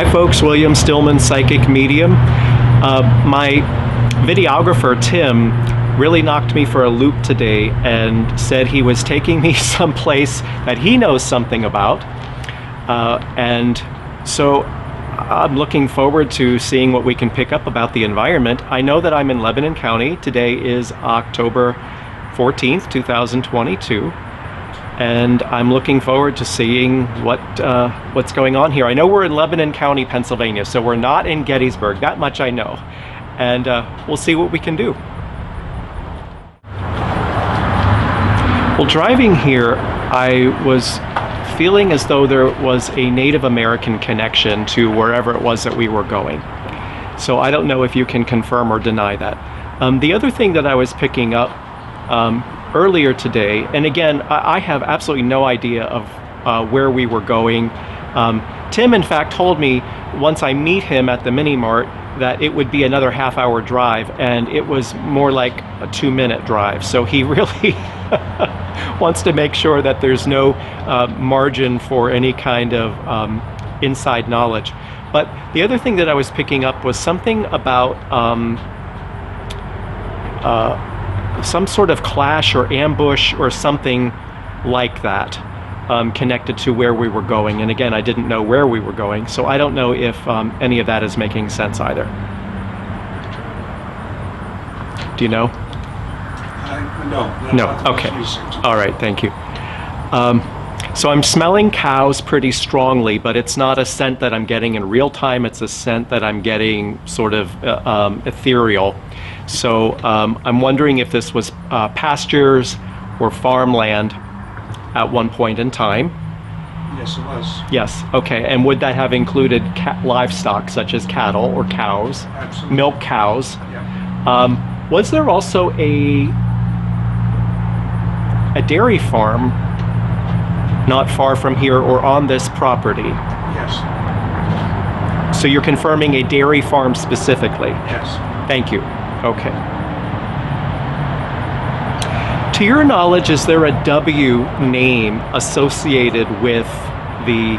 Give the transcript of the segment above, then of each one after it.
Hi folks, William Stillman, psychic medium. My videographer Tim really knocked me for a loop today and said he was taking me someplace that he knows something about. And so I'm looking forward to seeing what we can pick up about the environment. I know that I'm in Lebanon County. Today is October 14th, 2022. And I'm looking forward to seeing what's going on here. I know we're in Lebanon County, Pennsylvania, so we're not in Gettysburg. That much I know. And we'll see what we can do. Well, driving here, I was feeling as though there was a Native American connection to wherever it was that we were going. So I don't know if you can confirm or deny that. The other thing that I was picking up earlier today, and again, I have absolutely no idea of where we were going. Tim, in fact, told me once I meet him at the mini mart that it would be another half-hour drive, and it was more like a 2-minute drive. So he really wants to make sure that there's no margin for any kind of inside knowledge. But the other thing that I was picking up was something about some sort of clash or ambush or something like that connected to where we were going. And again, I didn't know where we were going, so I don't know if any of that is making sense either. Do you know? No. Okay. All right. Thank you. So I'm smelling cows pretty strongly, but it's not a scent that I'm getting in real time. It's a scent that I'm getting sort of ethereal. So I'm wondering if this was pastures or farmland at one point in time. Yes, it was. Yes. Okay. And would that have included livestock such as cattle or cows? Absolutely. Milk cows? Yeah. Was there also a dairy farm not far from here or on this property? Yes. So you're confirming a dairy farm specifically? Yes. Thank you. Okay. To your knowledge, is there a W name associated with the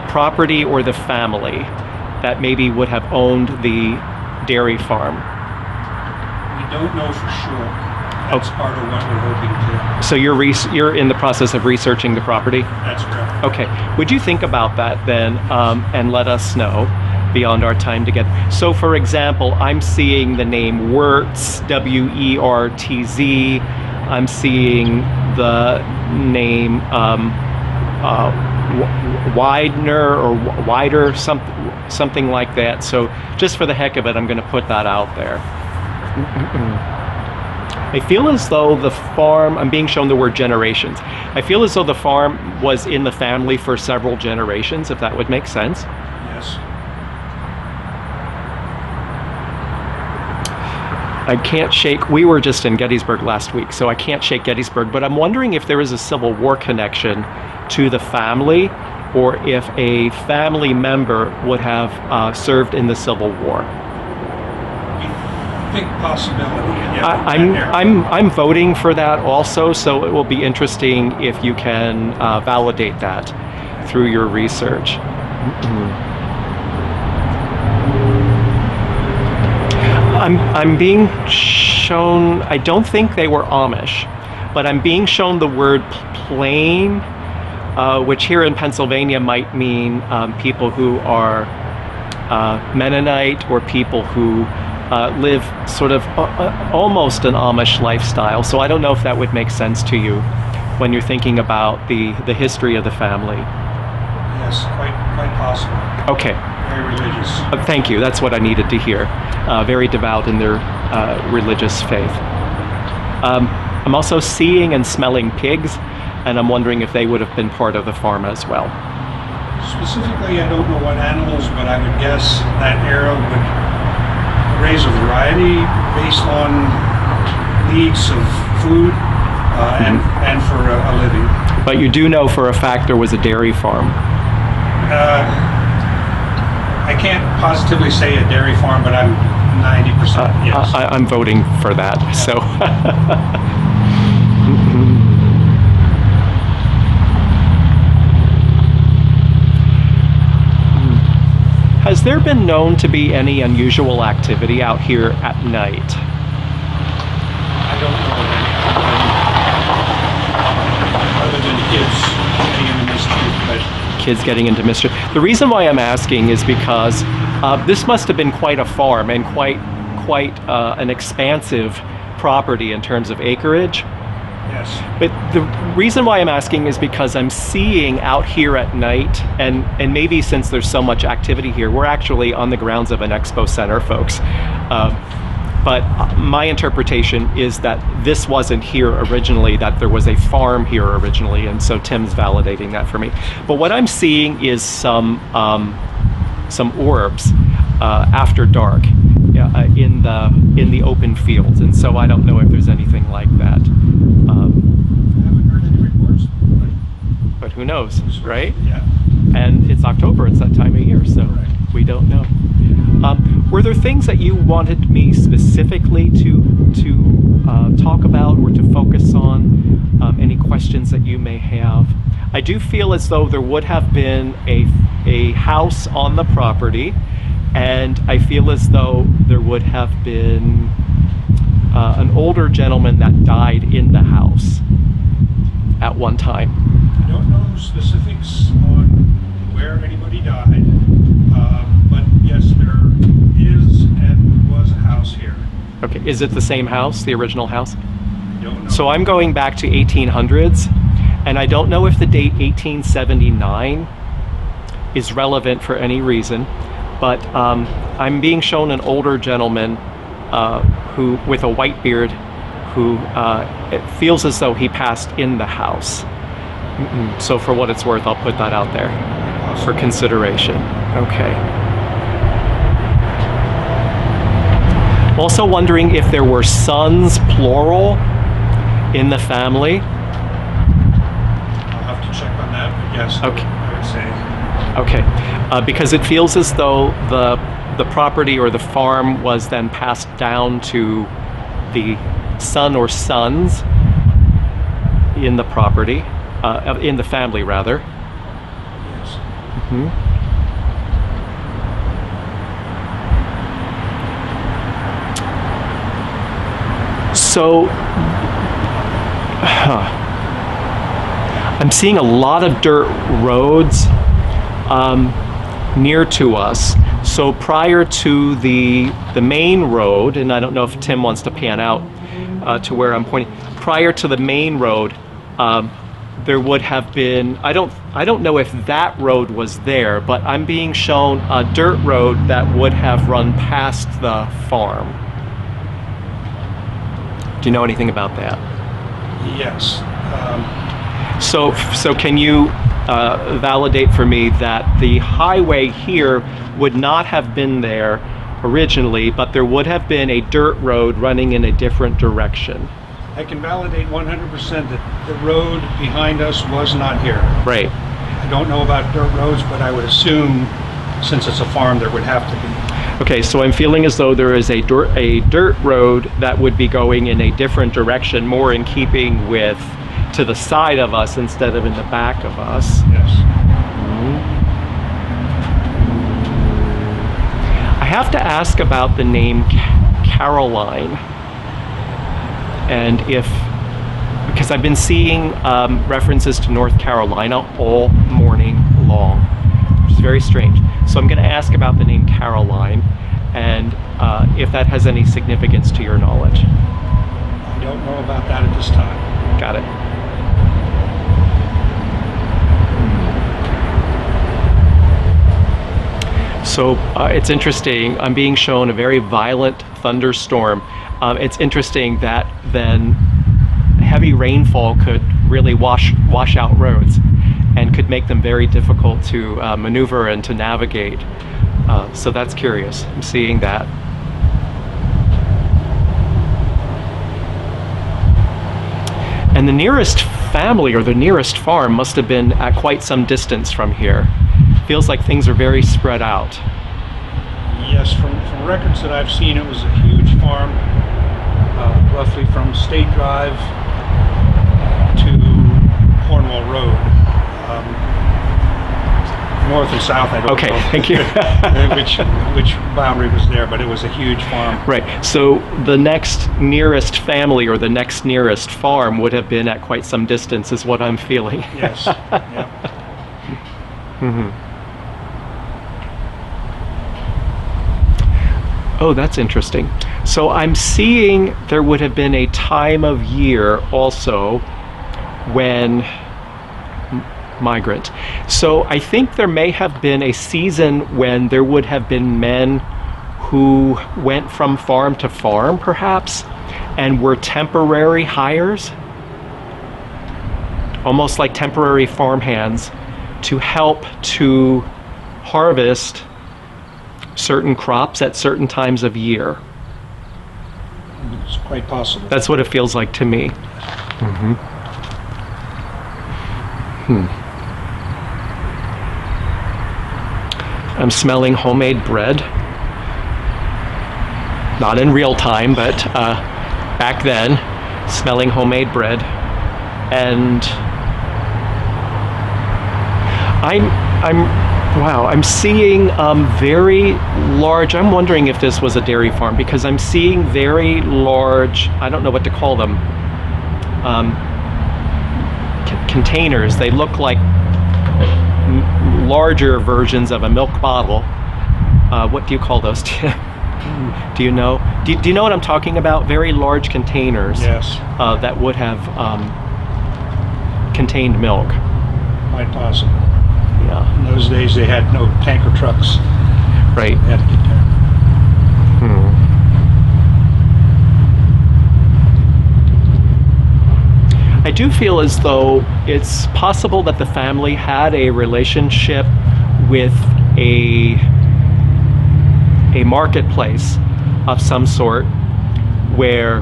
property or the family that maybe would have owned the dairy farm? We don't know for sure. That's part of what we're hoping to. So you're in the process of researching the property? That's correct. Okay. Would you think about that then and let us know beyond our time together? So for example, I'm seeing the name Wertz, W-E-R-T-Z. I'm seeing the name Widener or Wider, something like that. So just for the heck of it, I'm going to put that out there. I feel as though the farm, I'm being shown the word generations. I feel as though the farm was in the family for several generations, if that would make sense. Yes. I can't shake, we were just in Gettysburg last week, so I can't shake Gettysburg, but I'm wondering if there is a Civil War connection to the family, or if a family member would have served in the Civil War. Big possibility. I'm voting for that also, so it will be interesting if you can validate that through your research. I'm being shown, I don't think they were Amish, but I'm being shown the word plain, which here in Pennsylvania might mean people who are Mennonite or people who live sort of almost an Amish lifestyle. So I don't know if that would make sense to you when you're thinking about the history of the family. Yes, quite possible. Okay. Very religious. Thank you. That's what I needed to hear. Very devout in their religious faith. I'm also seeing and smelling pigs, and I'm wondering if they would have been part of the farm as well. Specifically, I don't know what animals, but I would guess that era would raise a variety based on needs of food and for a living. But you do know for a fact there was a dairy farm. I can't positively say a dairy farm, but I'm 90% yes. I'm voting for that. Yeah. So. there been known to be any unusual activity out here at night? I don't know of any other than kids getting into mischief, but Kids getting into mischief. The reason why I'm asking is because this must have been quite a farm and quite an expansive property in terms of acreage. yes. But the reason why I'm asking is because I'm seeing out here at night, and maybe since there's so much activity here, we're actually on the grounds of an expo center, folks. But my interpretation is that this wasn't here originally, that there was a farm here originally, and so Tim's validating that for me. But what I'm seeing is some orbs after dark in the open fields, and so I don't know if there's anything like that. I haven't heard any reports, But who knows, right? yeah. And it's October, it's that time of year, so Right. we don't know. Were there things that you wanted me specifically to talk about or to focus on? Any questions that you may have? I do feel as though there would have been a house on the property, and I feel as though there would have been an older gentleman that died in the house at one time. I don't know specifics on where anybody died, but yes, there is and was a house here. Okay, is it the same house, the original house? I don't know. So I'm going back to 1800s, and I don't know if the date 1879 is relevant for any reason, but I'm being shown an older gentleman who, with a white beard, who it feels as though he passed in the house. So for what it's worth, I'll put that out there for consideration. Okay. Also wondering if there were sons, plural, in the family. I'll have to check on that, but yes, Okay. I would say. Okay, because it feels as though the property or the farm was then passed down to the son or sons in the property, in the family rather. Yes. So, I'm seeing a lot of dirt roads near to us. So prior to the main road, and I don't know if Tim wants to pan out to where I'm pointing. Prior to the main road, there would have been. I don't know if that road was there, but I'm being shown a dirt road that would have run past the farm. Do you know anything about that? Yes. So can you validate for me that the highway here would not have been there originally, but there would have been a dirt road running in a different direction? I can validate 100% that the road behind us was not here. Right. I don't know about dirt roads, but I would assume, since it's a farm, there would have to be. Okay, so I'm feeling as though there is a dirt road that would be going in a different direction, more in keeping with to the side of us instead of in the back of us. Yes. I have to ask about the name Caroline, and because I've been seeing references to North Carolina all morning long, which is very strange. So I'm going to ask about the name Caroline, and if that has any significance to your knowledge. I don't know about that at this time. Got it. So it's interesting. I'm being shown a very violent thunderstorm. It's interesting that then heavy rainfall could really wash out roads and could make them very difficult to maneuver and to navigate. So that's curious. I'm seeing that. And the nearest family or the nearest farm must have been at quite some distance from here. Feels like things are very spread out. Yes, from records that I've seen, it was a huge farm, roughly from State Drive to Cornwall Road. north and south, I don't Okay, know. thank you. which boundary was there, but it was a huge farm. Right. So the next nearest family or the next nearest farm would have been at quite some distance, is what I'm feeling. Yes. Yep. Oh, that's interesting. So I'm seeing there would have been a time of year also when migrant. So I think there may have been a season when there would have been men who went from farm to farm, perhaps, and were temporary hires, almost like temporary farmhands, to help to harvest certain crops at certain times of year. It's quite possible. That's what it feels like to me. I'm smelling homemade bread. Not in real time, but back then, smelling homemade bread. And I'm seeing very large, I'm wondering if this was a dairy farm, because I'm seeing very large, I don't know what to call them, containers. They look like larger versions of a milk bottle. What do you call those? Do you know? Do you know what I'm talking about? Very large containers. Yes. That would have contained milk. Quite possible. Yeah. In those days, they had no tanker trucks. Right. They had to get there. I do feel as though it's possible that the family had a relationship with a marketplace of some sort where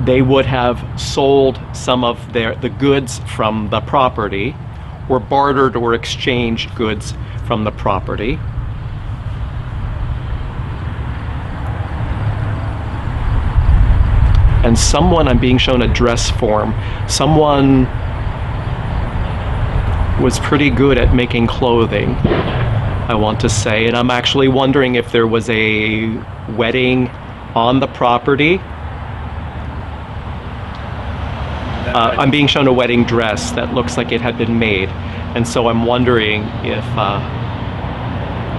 they would have sold some of the goods from the property, or bartered or exchanged goods from the property. And someone, I'm being shown a dress form, someone was pretty good at making clothing, I want to say. And I'm actually wondering if there was a wedding on the property. I'm being shown a wedding dress that looks like it had been made. And so I'm wondering if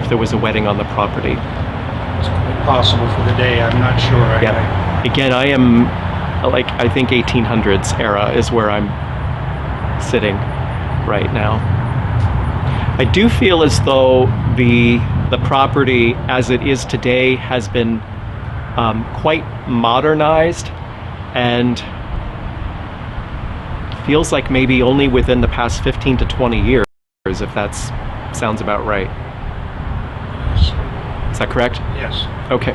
there was a wedding on the property. It's quite possible for the day. I'm not sure. Yeah. Again, I am, like, I think 1800s era is where I'm sitting right now. I do feel as though the property as it is today has been quite modernized, and feels like maybe only within the past 15 to 20 years, if that sounds about right. Yes. Is that correct? Yes. Okay.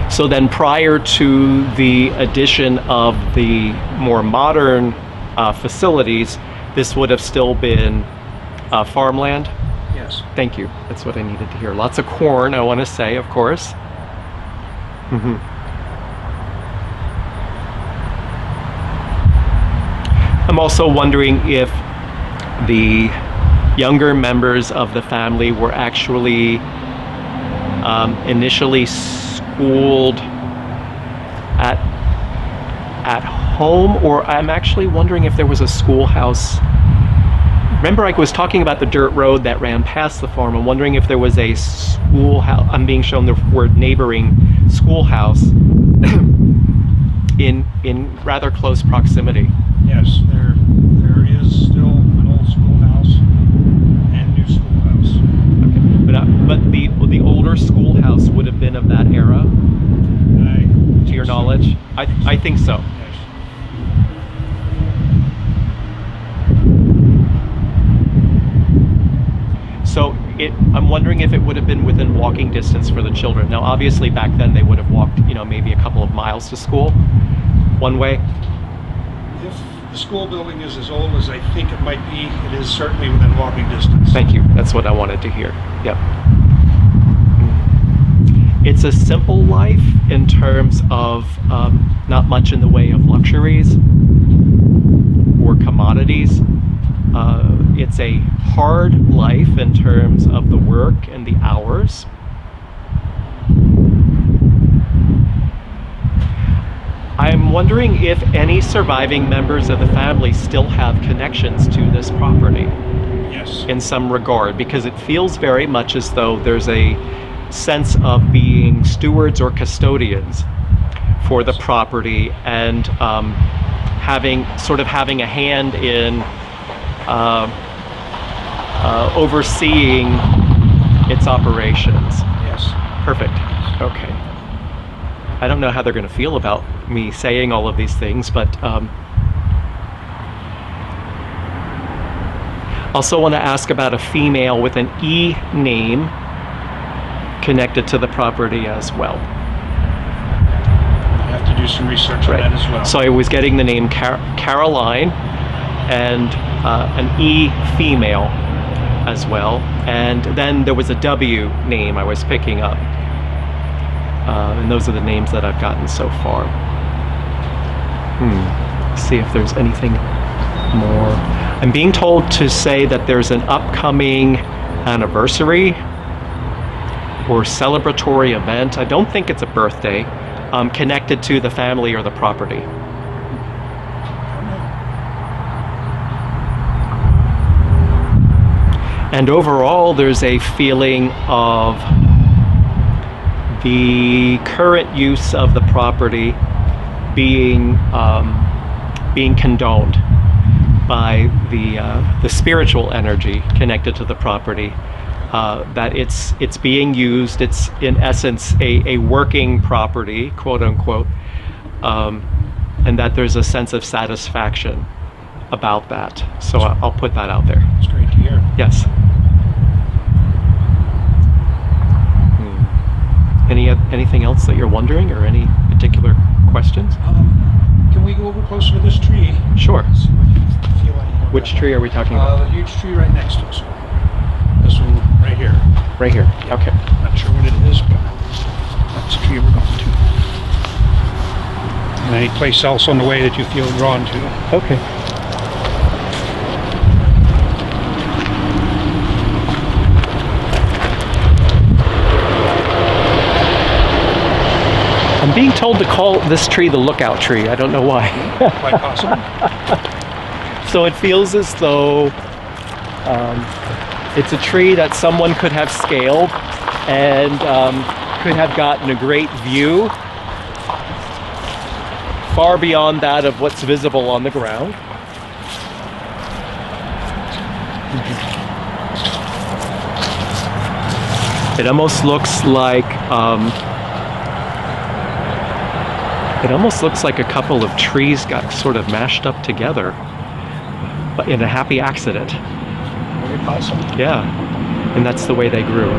So then, prior to the addition of the more modern facilities, this would have still been farmland? Yes. Thank you. That's what I needed to hear. Lots of corn, I want to say, of course. I'm also wondering if the younger members of the family were actually initially schooled at home, or I'm actually wondering if there was a schoolhouse. Remember, I was talking about the dirt road that ran past the farm. I'm wondering if there was a schoolhouse. I'm being shown the word neighboring schoolhouse in rather close proximity. Yes, there is still an old schoolhouse and new schoolhouse. Okay, but the older schoolhouse would have been of that era, to your knowledge? I think so. Yes. So I'm wondering if it would have been within walking distance for the children. Now, obviously, back then they would have walked, maybe a couple of miles to school, one way. If the school building is as old as I think it might be, it is certainly within walking distance. Thank you. That's what I wanted to hear. Yep. It's a simple life in terms of not much in the way of luxuries or commodities. It's a hard life in terms of the work and the hours. I'm wondering if any surviving members of the family still have connections to this property Yes. in some regard, because it feels very much as though there's a sense of being stewards or custodians for the property, and having a hand in overseeing its operations. Yes. Perfect. Okay. I don't know how they're going to feel about me saying all of these things, but also want to ask about a female with an E name connected to the property as well. I have to do some research on that as well. So I was getting the name Caroline and an E female as well, and then there was a W name I was picking up, and those are the names that I've gotten so far. See if there's anything more. I'm being told to say that there's an upcoming anniversary or celebratory event. I don't think it's a birthday, connected to the family or the property. And overall, there's a feeling of the current use of the property being condoned by the spiritual energy connected to the property. That it's being used. It's in essence a working property, quote unquote, and that there's a sense of satisfaction about that. So I'll put that out there. It's great to hear. Yes. Anything else that you're wondering, or any particular questions? Can we go over closer to this tree? Sure. See what you feel like. Which tree are we talking about? The huge tree right next to us. This one right here. Right here. Okay. Not sure what it is, but that's the tree we're going to. And any place else on the way that you feel drawn to. Okay. I'm being told to call this tree the lookout tree. I don't know why. Quite possible. So it feels as though it's a tree that someone could have scaled and could have gotten a great view far beyond that of what's visible on the ground. It almost looks like a couple of trees got sort of mashed up together, but in a happy accident. Very possible. Yeah, and that's the way they grew.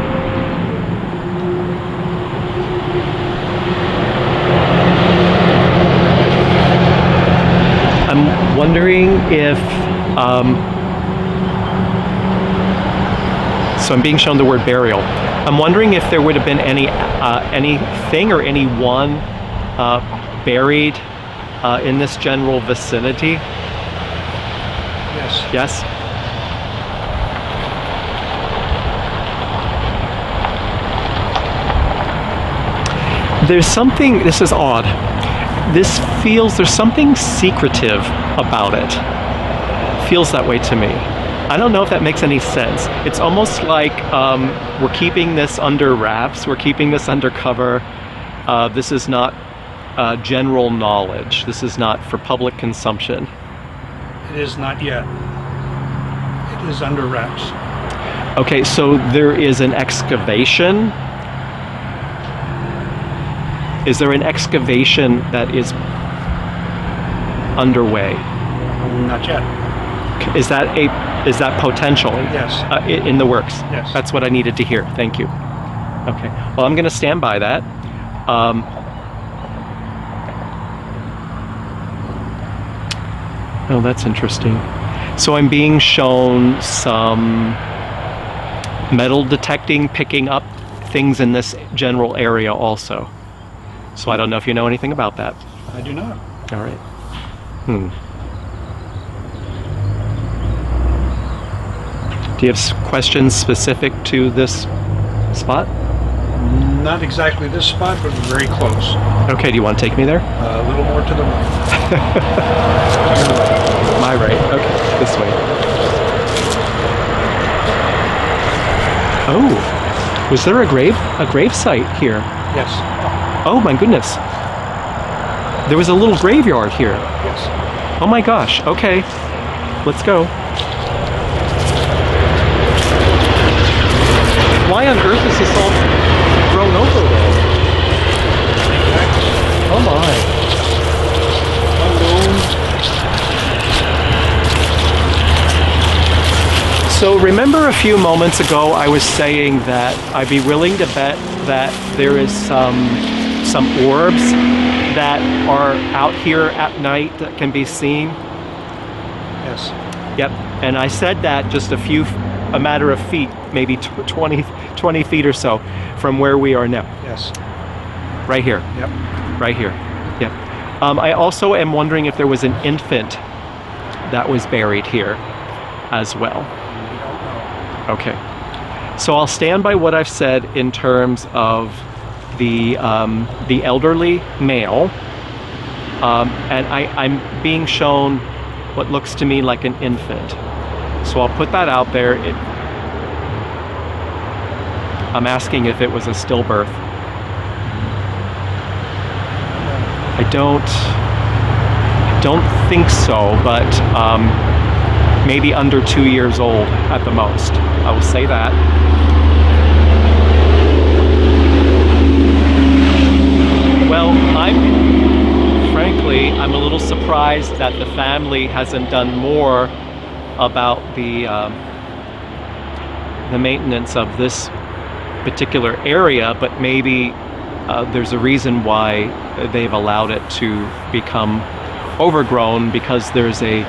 I'm wondering if, so I'm being shown the word burial. I'm wondering if there would have been anything or anyone buried in this general vicinity. Yes. Yes? There's something, this is odd. This feels, there's something secretive about it. Feels that way to me. I don't know if that makes any sense. It's almost like we're keeping this under wraps, we're keeping this under cover. This is not general knowledge. This is not for public consumption. It is not yet. It is under wraps. Okay, so there is an excavation. Is there an excavation that is underway? Not yet. Is that potential? Yes. In the works? Yes. That's what I needed to hear. Thank you. Okay. Well, I'm going to stand by that. Oh, that's interesting. So I'm being shown some metal detecting, picking up things in this general area also. So I don't know if you know anything about that. I do not. All right. Do you have questions specific to this spot? Not exactly this spot, but very close. Okay, do you want to take me there? A little more to the right. My right. Okay, this way. Oh, was there a grave site here? Yes. Oh my goodness. There was a little graveyard here. Yes. Oh my gosh. Okay, let's go. Why on earth is this all grown over though? Oh my. So remember a few moments ago I was saying that I'd be willing to bet that there is some orbs that are out here at night that can be seen? Yes. Yep. And I said that just a matter of feet, maybe 20 feet or so from where we are now. Yes. Right here. Yep. Right here. Yep. I also am wondering if there was an infant that was buried here as well. We don't know. Okay. So I'll stand by what I've said in terms of the elderly male, and I'm being shown what looks to me like an infant. So I'll put that out there. I'm asking if it was a stillbirth. I don't think so, but maybe under 2 years old at the most. I will say that. Well, I'm a little surprised that the family hasn't done more about the maintenance of this particular area, but maybe there's a reason why they've allowed it to become overgrown, because there's it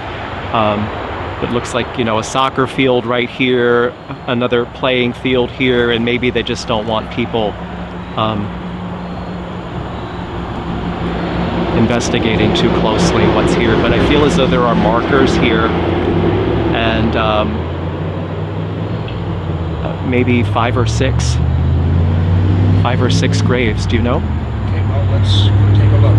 looks like, a soccer field right here, another playing field here, and maybe they just don't want people investigating too closely what's here. But I feel as though there are markers here, and maybe 5 or 6 graves. Do you know? Okay, well, let's take a look.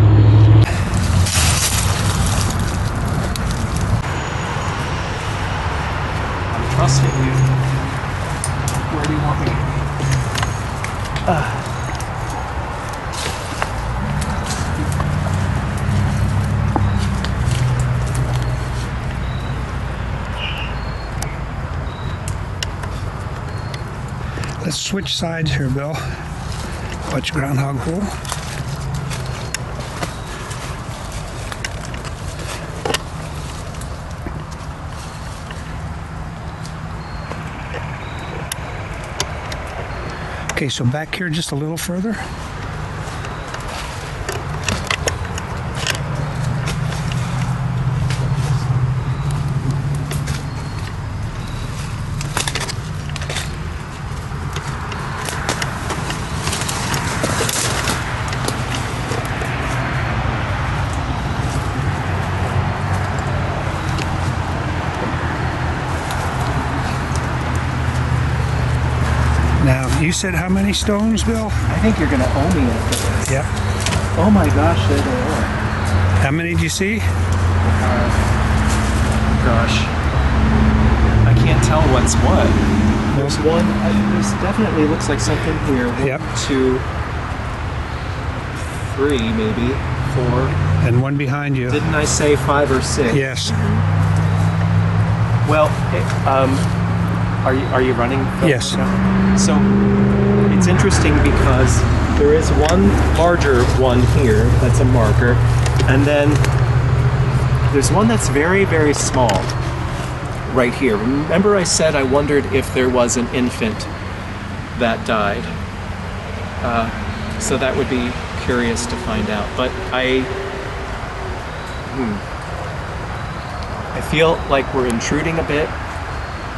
I'm trusting you. Where do you want me? Let's switch sides here, Bill. Watch groundhog hole. Okay, so back here just a little further. Now, you said how many stones, Bill? I think you're gonna owe me it. Yeah. Oh my gosh, there they are. How many do you see? Gosh, I can't tell what's what. There's one. There's definitely looks like something here. 1, Yep. 2, 3, maybe 4. And one behind you. Didn't I say 5 or 6? Yes. Well, are you running? Yes. So it's interesting because there is one larger one here that's a marker, and then there's one that's very, very small right here. Remember I said I wondered if there was an infant that died. So that would be curious to find out. But I feel like we're intruding a bit,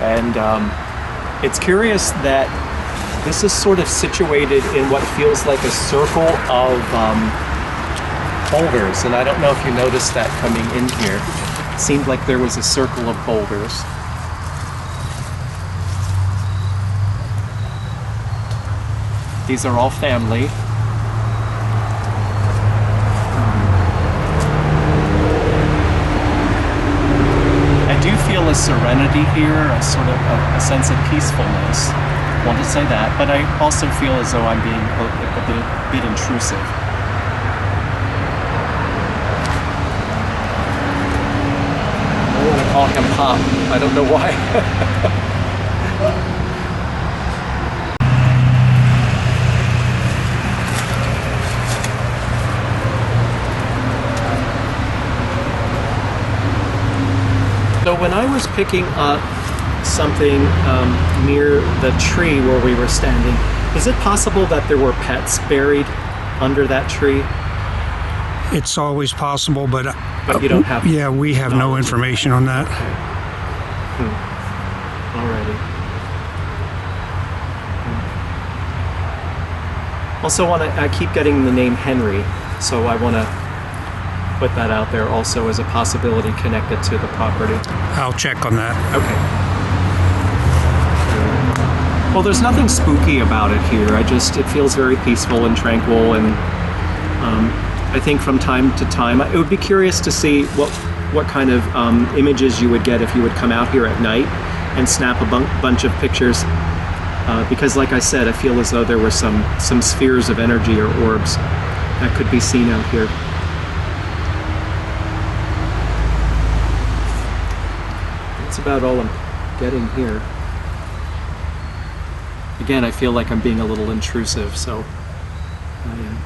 and it's curious that this is sort of situated in what feels like a circle of boulders, and I don't know if you noticed that coming in here. It seemed like there was a circle of boulders. These are all family. I do feel a serenity here, a sort of a sense of peacefulness. I want to say that, but I also feel as though I'm being a bit intrusive. I want to call him Pop. I don't know why. So when I was picking up something near the tree where we were standing, is it possible that there were pets buried under that tree? It's always possible, but you don't have. Yeah, we have no information on that. Alrighty. Also, I keep getting the name Henry, so I want to put that out there also as a possibility connected to the property. I'll check on that. Okay. Well, there's nothing spooky about it here. It feels very peaceful and tranquil, and I think from time to time, it would be curious to see what kind of images you would get if you would come out here at night and snap a bunch of pictures. Because like I said, I feel as though there were some spheres of energy or orbs that could be seen out here. That's about all I'm getting here. Again, I feel like I'm being a little intrusive, so I am.